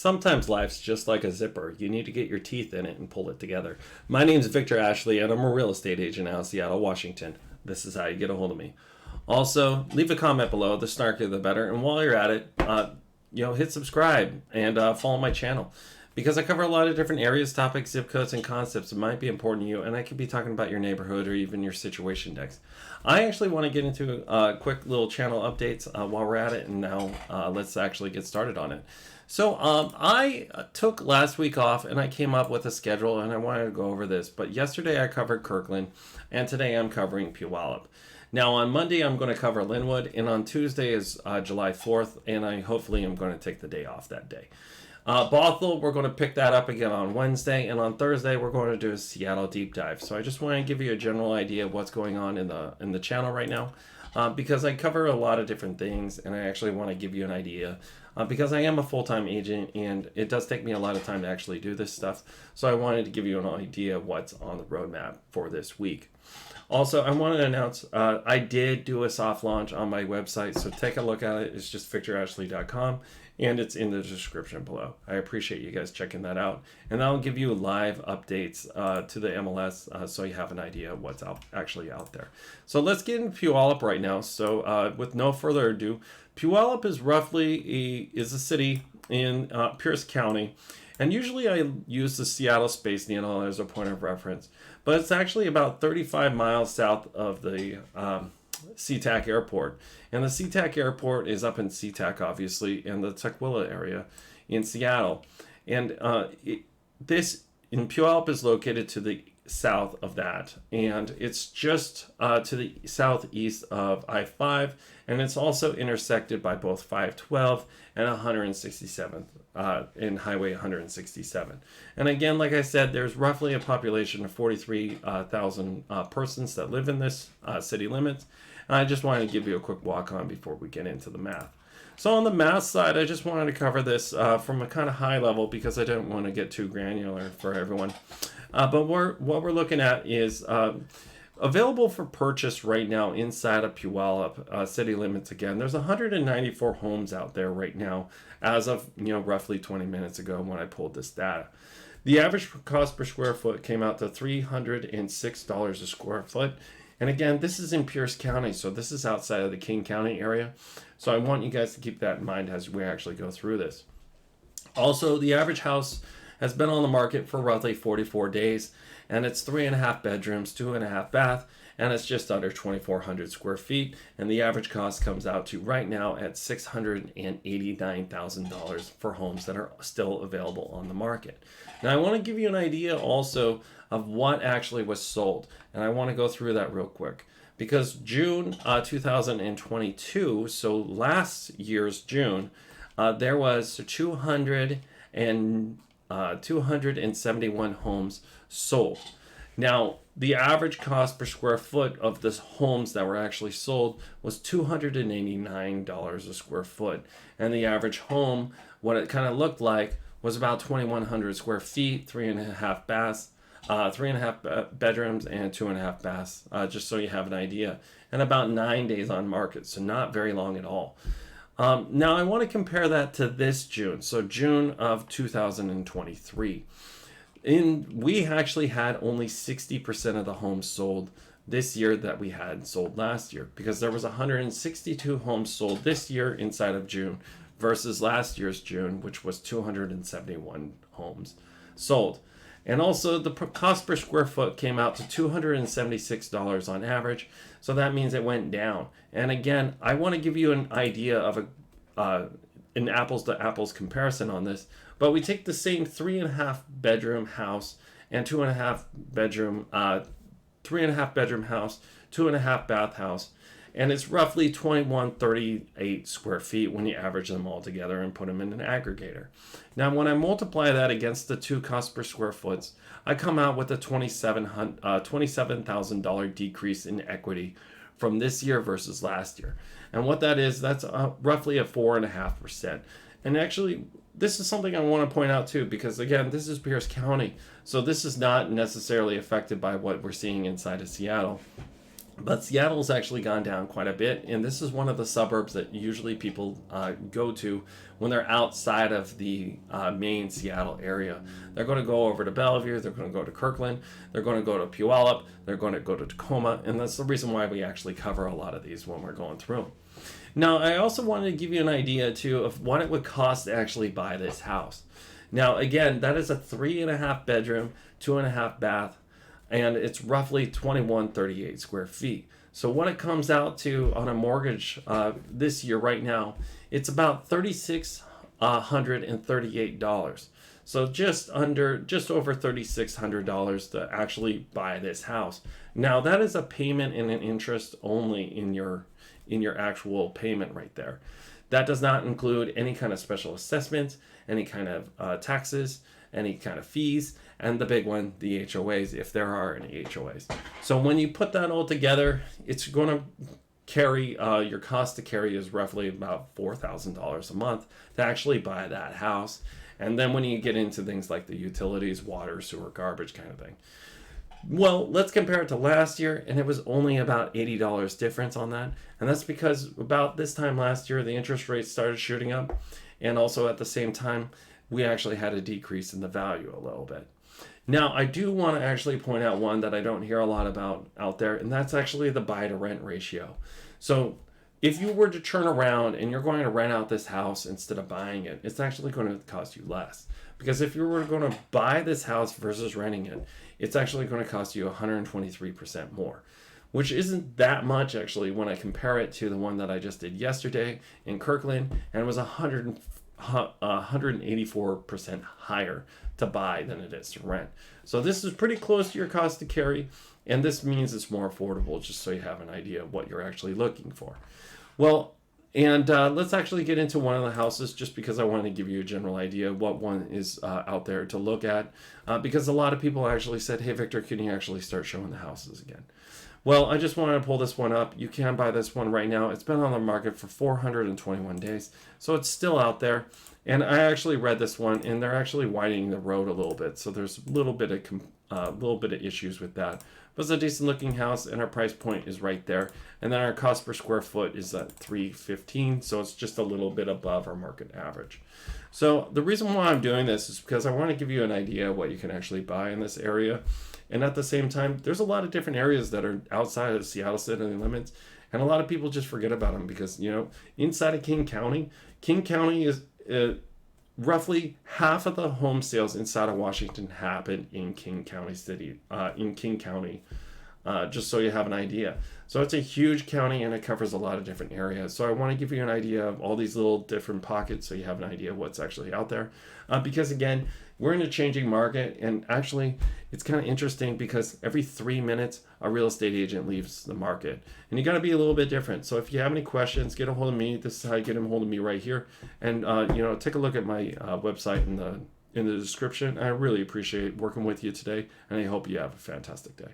Sometimes life's just like a zipper. You need to get your teeth in it and pull it together. My name's Victor Ashley, and I'm a real estate agent out of Seattle, Washington. This is how you get a hold of me. Also, leave a comment below. The snarkier, the better. And while you're at it, hit subscribe and follow my channel. Because I cover a lot of different areas, topics, zip codes, and concepts that might be important to you, and I could be talking about your neighborhood or even your situation next. I actually want to get into quick little channel updates while we're at it, and now let's actually get started on it. So I took last week off, and I came up with a schedule, and I wanted to go over this. But yesterday I covered Kirkland, and today I'm covering Puyallup. Now on Monday I'm going to cover Linwood, and on Tuesday is July 4th, and I hopefully am going to take the day off that day. Bothell, we're going to pick that up again on Wednesday, and on Thursday we're going to do a Seattle deep dive. So I just want to give you a general idea of what's going on in the channel right now, because I cover a lot of different things, and I actually want to give you an idea, because I am a full-time agent, and it does take me a lot of time to actually do this stuff. So I wanted to give you an idea of what's on the roadmap for this week. Also, I want to announce I did do a soft launch on my website, so take a look at it. It's just victorashley.com, and it's in the description below. I appreciate you guys checking that out, and I'll give you live updates to the MLS so you have an idea of what's actually out there. So let's get into Puyallup right now. So with no further ado, Puyallup is roughly a city in Pierce County. And usually I use the Seattle Space Needle as a point of reference, but it's actually about 35 miles south of the SeaTac Airport. And the SeaTac Airport is up in SeaTac, obviously, in the Tukwila area in Seattle. And this in Puyallup is located to the south of that, and it's just to the southeast of I-5, and it's also intersected by both 512 and 167th in Highway 167. And again, like I said, there's roughly a population of 43,000 persons that live in this city limits, and I just wanted to give you a quick walk on before we get into the math. So on the math side, I just wanted to cover this from a kind of high level because I don't want to get too granular for everyone. But what we're looking at is available for purchase right now inside of Puyallup city limits. Again, there's 194 homes out there right now as of roughly 20 minutes ago when I pulled this data. The average cost per square foot came out to $306 a square foot. And again, this is in Pierce County, so this is outside of the King County area. So I want you guys to keep that in mind as we actually go through this. Also, the average house has been on the market for roughly 44 days, and it's 3.5 bedrooms, 2.5 bath, and it's just under 2,400 square feet. And the average cost comes out to right now at $689,000 for homes that are still available on the market. Now, I want to give you an idea also of what actually was sold, and I want to go through that real quick. Because June 2022, so last year's June, there was 271 homes sold. Now, the average cost per square foot of the homes that were actually sold was $289 a square foot. And the average home, what it kind of looked like, was about 2,100 square feet, 3.5 baths. 3.5 bedrooms and 2.5 baths, just so you have an idea, and about 9 days on market, so not very long at all. Now I want to compare that to this June, so June of 2023. We actually had only 60% of the homes sold this year that we had sold last year, because there was 162 homes sold this year inside of June versus last year's June, which was 271 homes sold. And also the cost per square foot came out to $276 on average. So that means it went down. And again, I want to give you an idea of an apples to apples comparison on this. But we take the same 3.5 bedroom house and 2.5 bedroom, 3.5 bedroom house, 2.5 bath house. And it's roughly 2,138 square feet when you average them all together and put them in an aggregator. Now, when I multiply that against the two costs per square foot, I come out with a $27,000 decrease in equity from this year versus last year. And what that is, that's roughly a 4.5%. And actually, this is something I want to point out too, because again, this is Pierce County. So this is not necessarily affected by what we're seeing inside of Seattle. But Seattle's actually gone down quite a bit, and this is one of the suburbs that usually people go to when they're outside of the main Seattle area. They're going to go over to Bellevue, they're going to go to Kirkland, they're going to go to Puyallup, they're going to go to Tacoma, and that's the reason why we actually cover a lot of these when we're going through. Now, I also wanted to give you an idea, too, of what it would cost to actually buy this house. Now, again, that is a 3.5 bedroom, 2.5 bath, and it's roughly 2138 square feet. So what it comes out to on a mortgage this year right now, it's about $3,638. So just over $3,600 to actually buy this house. Now that is a payment and an interest only in your actual payment right there. That does not include any kind of special assessments, any kind of taxes, any kind of fees, and the big one, the HOAs, if there are any HOAs. So when you put that all together, it's going to carry, your cost to carry is roughly about $4,000 a month to actually buy that house. And then when you get into things like the utilities, water, sewer, garbage kind of thing. Well, let's compare it to last year, and it was only about $80 difference on that. And that's because about this time last year, the interest rates started shooting up. And also at the same time, we actually had a decrease in the value a little bit. Now, I do want to actually point out one that I don't hear a lot about out there, and that's actually the buy to rent ratio. So if you were to turn around and you're going to rent out this house instead of buying it, it's actually going to cost you less. Because if you were going to buy this house versus renting it, it's actually going to cost you 123% more, which isn't that much actually when I compare it to the one that I just did yesterday in Kirkland, and it was 184% higher to buy than it is to rent. So this is pretty close to your cost to carry, and this means it's more affordable, just so you have an idea of what you're actually looking for. Well, and let's actually get into one of the houses, just because I want to give you a general idea of what one is out there to look at, because a lot of people actually said, hey Victor, can you actually start showing the houses again? Well, I just wanted to pull this one up. You can buy this one right now. It's been on the market for 421 days, so it's still out there. And I actually read this one, and they're actually widening the road a little bit, so there's a little bit of issues with that. But it's a decent looking house, and our price point is right there. And then our cost per square foot is at $315, so it's just a little bit above our market average. So the reason why I'm doing this is because I want to give you an idea of what you can actually buy in this area. And at the same time, there's a lot of different areas that are outside of Seattle city limits, and a lot of people just forget about them because, inside of King County is roughly half of the home sales inside of Washington happen in King County, just so you have an idea. So it's a huge county, and it covers a lot of different areas. So I want to give you an idea of all these little different pockets so you have an idea of what's actually out there. Because again, we're in a changing market, and actually it's kind of interesting because every 3 minutes a real estate agent leaves the market, and you got to be a little bit different. So if you have any questions, get a hold of me. This is how you get a hold of me right here, and take a look at my website in the description. I really appreciate working with you today, and I hope you have a fantastic day.